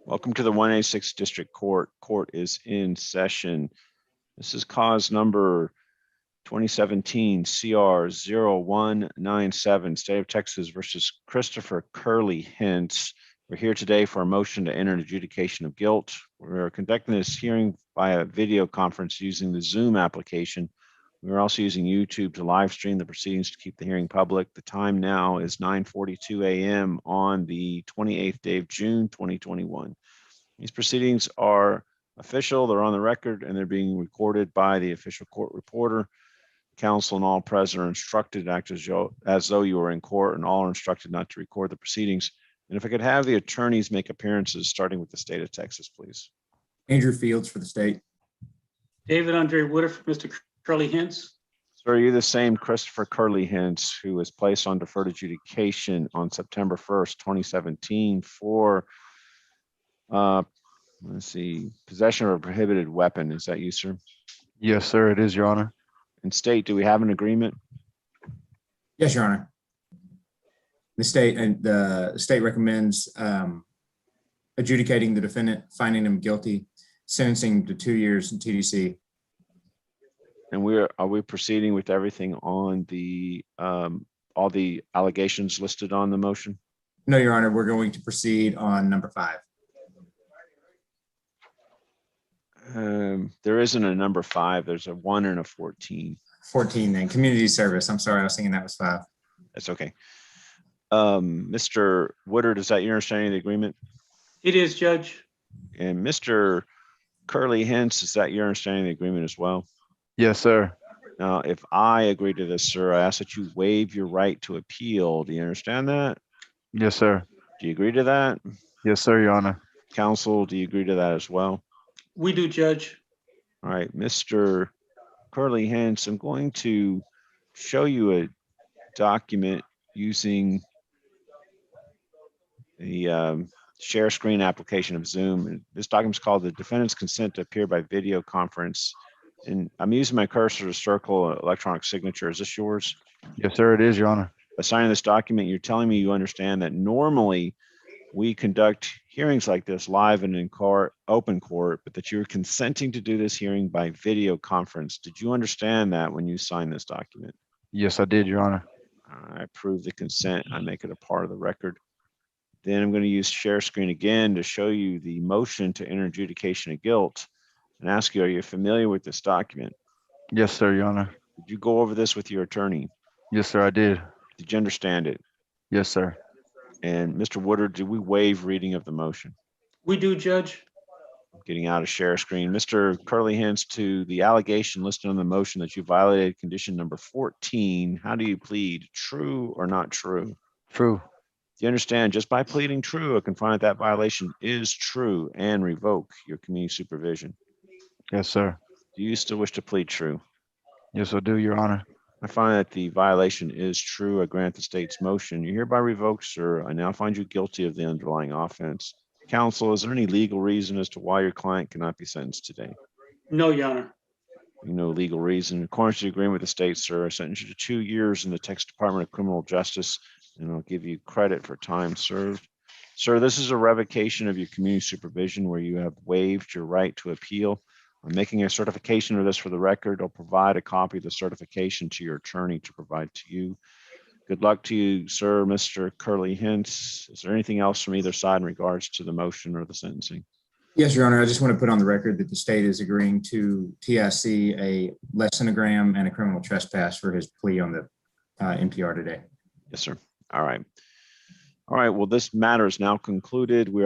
Welcome to the 186 District Court. Court is in session. This is cause number 2017 CR 0197, State of Texas versus Christopher Curley Hintz. We're here today for a motion to enter an adjudication of guilt. We're conducting this hearing via video conference using the Zoom application. We're also using YouTube to live stream the proceedings to keep the hearing public. The time now is 9:42 a.m. on the 28th day of June, 2021. These proceedings are official, they're on the record, and they're being recorded by the official court reporter. Counsel and all present are instructed to act as though you were in court, and all are instructed not to record the proceedings. And if I could have the attorneys make appearances, starting with the state of Texas, please. Andrew Fields for the state. David Andre Woodard for Mr. Curley Hintz. So are you the same Christopher Curley Hintz who was placed on deferred adjudication on September 1st, 2017 for, let's see, possession of a prohibited weapon? Is that you, sir? Yes, sir, it is, Your Honor. And state, do we have an agreement? Yes, Your Honor. The state recommends adjudicating the defendant, finding him guilty, sentencing to 2 years in TDC. And are we proceeding with everything on the all the allegations listed on the motion? No, Your Honor, we're going to proceed on number 5. There isn't a number 5. There's a 1 and a 14. 14 then, community service. I'm sorry, I was thinking that was 5. That's okay. Mr. Woodard, is that your understanding of the agreement? It is, Judge. And Mr. Curley Hintz, is that your understanding of the agreement as well? Yes, sir. Now, if I agree to this, sir, I ask that you waive your right to appeal. Do you understand that? Yes, sir. Do you agree to that? Yes, sir, Your Honor. Counsel, do you agree to that as well? We do, Judge. All right, Mr. Curley Hintz, I'm going to show you a document using the share screen application of Zoom. And this document is called the defendant's consent to appear by video conference. And I'm using my cursor to circle an electronic signature. Is this yours? Yes, sir, it is, Your Honor. By signing this document, you're telling me you understand that normally we conduct hearings like this live and in open court, but that you're consenting to do this hearing by video conference. Did you understand that when you signed this document? Yes, I did, Your Honor. I approve the consent. I make it a part of the record. Then I'm going to use share screen again to show you the motion to enter adjudication of guilt and ask you, are you familiar with this document? Yes, sir, Your Honor. Did you go over this with your attorney? Yes, sir, I did. Did you understand it? Yes, sir. And Mr. Woodard, did we waive reading of the motion? We do, Judge. Getting out of share screen. Mr. Curley Hintz, to the allegation listed on the motion that you violated condition number 14, how do you plead? True or not true? True. Do you understand, just by pleading true, I can find that violation is true and revoke your community supervision? Yes, sir. Do you still wish to plead true? Yes, I do, Your Honor. I find that the violation is true. I grant the state's motion. You're hereby revoked, sir. I now find you guilty of the underlying offense. Counsel, is there any legal reason as to why your client cannot be sentenced today? No, Your Honor. No legal reason. According to the agreement with the state, sir, I sentence you to 2 years in the Texas Department of Criminal Justice, and I'll give you credit for time served. Sir, this is a revocation of your community supervision where you have waived your right to appeal. I'm making a certification of this for the record. I'll provide a copy of the certification to your attorney to provide to you. Good luck to you, sir. Mr. Curley Hintz, is there anything else from either side in regards to the motion or the sentencing? Yes, Your Honor, I just want to put on the record that the state is agreeing to TIC a less than a gram and a criminal trespass for his plea on the NPR today. Yes, sir. All right. All right. Well, this matter is now concluded. We are